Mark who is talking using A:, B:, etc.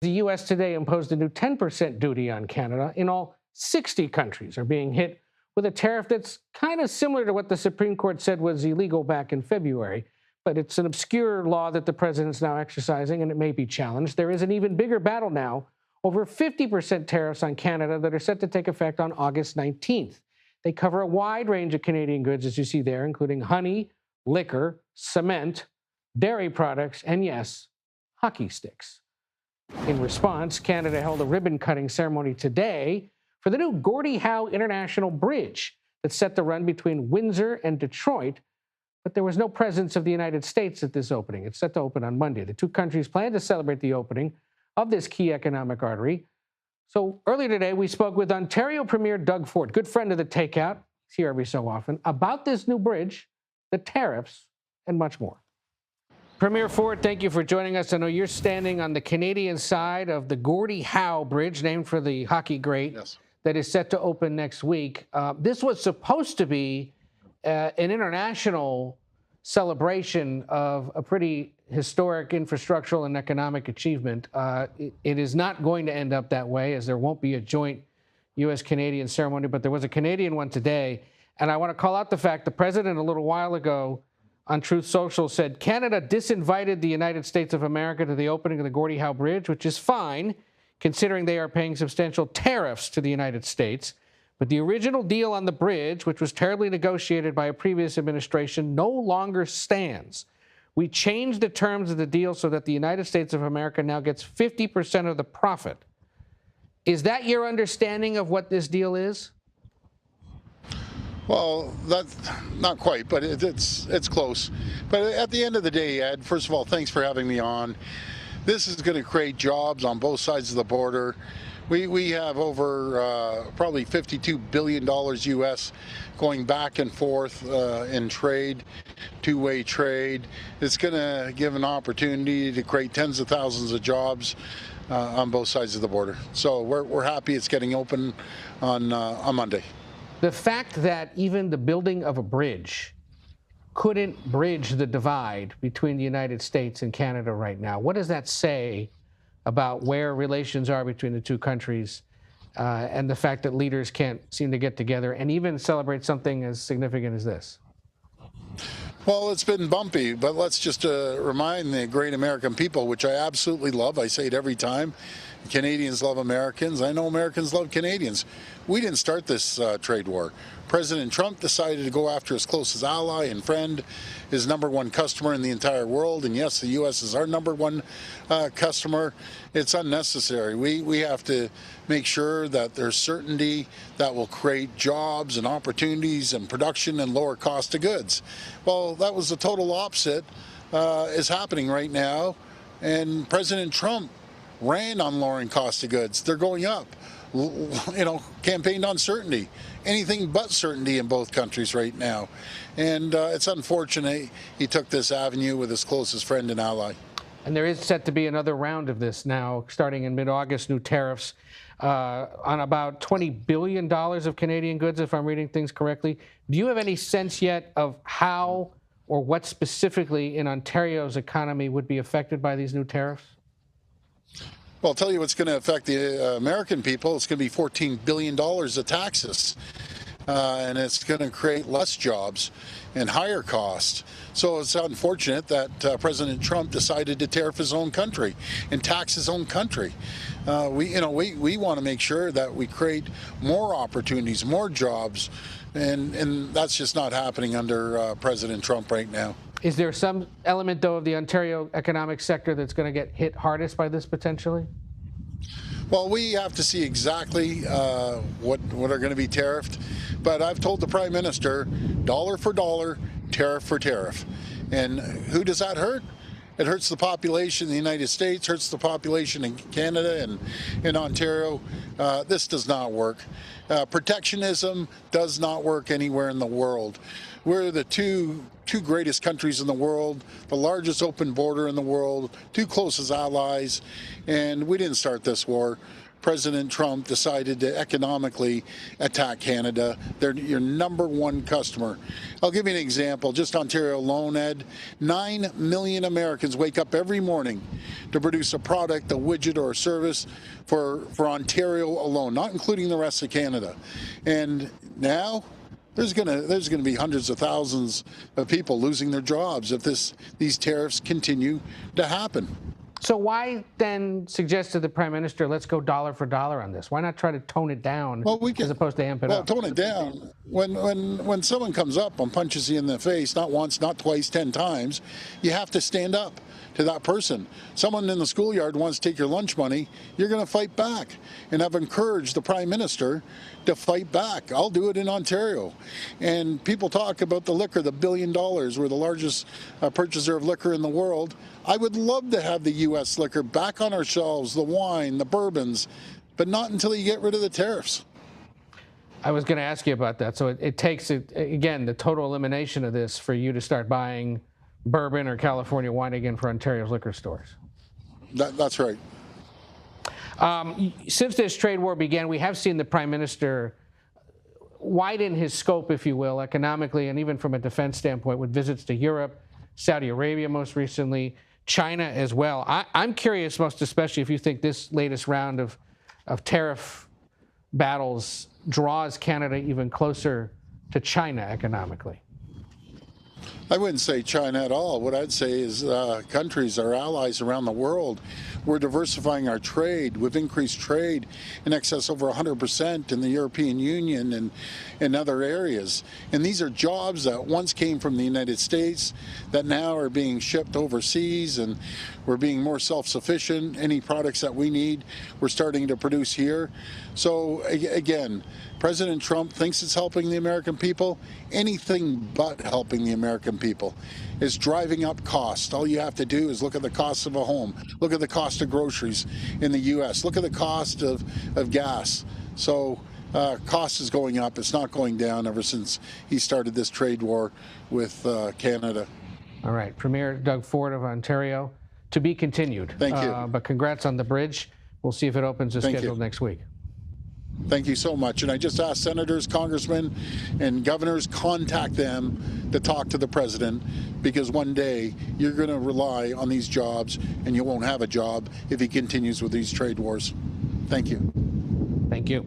A: The U.S. today imposed a new 10% duty on Canada. In all, 60 countries are being hit with a tariff that's kind of similar to what the Supreme Court said was illegal back in February. But it's an obscure law that the president's now exercising, and it may be challenged. There is an even bigger battle now over 50% tariffs on Canada that are set to take effect on August 19th. They cover a wide range of Canadian goods, as you see there, including honey, liquor, cement, dairy products, and yes, hockey sticks. In response, Canada held a ribbon-cutting ceremony today for the new Gordie Howe International Bridge that's set to run between Windsor and Detroit, but there was no presence of the United States at this opening. It's set to open on Monday. The two countries plan to celebrate the opening of this key economic artery. So earlier today, we spoke with Ontario Premier Doug Ford, good friend of the Takeout, he's here every so often, about this new bridge, the tariffs, and much more. Premier Ford, thank you for joining us. I know you're standing on the Canadian side of the Gordie Howe Bridge, named for the hockey great, yes, that is set to open next week. This was supposed to be an international celebration of a pretty historic infrastructural and economic achievement. It is not going to end up that way, as there won't be a joint U.S.-Canadian ceremony, but there was a Canadian one today. And I want to call out the fact the president a little while ago on Truth Social said Canada disinvited the United States of America to the opening of the Gordie Howe Bridge, which is fine, considering they are paying substantial tariffs to the United States. But the original deal on the bridge, which was terribly negotiated by a previous administration, no longer stands. We changed the terms of the deal so that the United States of America now gets 50% of the profit. Is that your understanding of what this deal is?
B: Well, that's not quite, but it's close. But at the end of the day, Ed, first of all, thanks for having me on. This is going to create jobs on both sides of the border. We have over probably $52 billion U.S. going back and forth in trade, two-way trade. It's going to give an opportunity to create tens of thousands of jobs on both sides of the border. So we're happy it's getting open on Monday.
A: The fact that even the building of a bridge couldn't bridge the divide between the United States and Canada right now, what does that say about where relations are between the two countries and the fact that leaders can't seem to get together and even celebrate something as significant as this?
B: Well, it's been bumpy, but let's just remind the great American people, which I absolutely love. I say it every time. Canadians love Americans. I know Americans love Canadians. We didn't start this trade war. President Trump decided to go after his closest ally and friend, his #1 customer in the entire world. And yes, the U.S. is our #1 customer. It's unnecessary. We have to make sure that there's certainty that will create jobs and opportunities and production and lower cost of goods. Well, that was the total opposite is happening right now. And President Trump ran on lowering cost of goods. They're going up. Campaigned on certainty. Anything but certainty in both countries right now. And it's unfortunate he took this avenue with his closest friend and ally.
A: And there is set to be another round of this now, starting in mid-August, new tariffs on about $20 billion of Canadian goods, if I'm reading things correctly. Do you have any sense yet of how or what specifically in Ontario's economy would be affected by these new tariffs?
B: Well, I'll tell you what's going to affect the American people. It's going to be $14 billion of taxes, and it's going to create less jobs and higher costs. So it's unfortunate that President Trump decided to tariff his own country and tax his own country. We want to make sure that we create more opportunities, more jobs, and that's just not happening under President Trump right now.
A: Is there some element, though, of the Ontario economic sector that's going to get hit hardest by this potentially?
B: Well, we have to see exactly what are going to be tariffed. But I've told the Prime Minister, dollar for dollar, tariff for tariff. And who does that hurt? It hurts the population in the United States, hurts the population in Canada and in Ontario. This does not work. Protectionism does not work anywhere in the world. We're the two greatest countries in the world, the largest open border in the world, two closest allies, and we didn't start this war. President Trump decided to economically attack Canada. They're your #1 customer. I'll give you an example. Just Ontario alone, Ed, 9 million Americans wake up every morning to produce a product, a widget, or a service for Ontario alone, not including the rest of Canada. And now there's gonna be hundreds of thousands of people losing their jobs if these tariffs continue to happen.
A: So why then suggest to the Prime Minister, let's go dollar for dollar on this? Why not try to tone it down as opposed to amp it up?
B: Well, tone it down. When someone comes up and punches you in the face, not once, not twice, 10 times, you have to stand up to that person. Someone in the schoolyard wants to take your lunch money, you're going to fight back. And I've encouraged the Prime Minister to fight back. I'll do it in Ontario. And people talk about the liquor, the $1 billion. We're the largest purchaser of liquor in the world. I would love to have the U.S. liquor back on our shelves, the wine, the bourbons, but not until you get rid of the tariffs.
A: I was going to ask you about that. So it takes, again, the total elimination of this for you to start buying bourbon or California wine again for Ontario's liquor stores.
B: That's right.
A: Since this trade war began, we have seen the Prime Minister widen his scope, if you will, economically and even from a defense standpoint, with visits to Europe, Saudi Arabia most recently, China as well. I'm curious, most especially, if you think this latest round of tariff battles draws Canada even closer to China economically.
B: I wouldn't say China at all. What I'd say is countries, our allies around the world, we're diversifying our trade. We've increased trade in excess over 100% in the European Union and in other areas. And these are jobs that once came from the United States that now are being shipped overseas, and we're being more self-sufficient. Any products that we need, we're starting to produce here. So again, President Trump thinks it's helping the American people. Anything but helping the American people. Is driving up costs. All you have to do is look at the cost of a home, look at the cost of groceries in the U.S., look at the cost of gas. So cost is going up. It's not going down ever since he started this trade war with Canada.
A: All right, Premier Doug Ford of Ontario, to be continued.
B: Thank you.
A: But congrats on the bridge. We'll see if it opens as scheduled next week.
B: Thank you so much. And I just asked senators, congressmen, and governors, contact them to talk to the president, because one day you're going to rely on these jobs and you won't have a job if he continues with these trade wars. Thank you.
A: Thank you.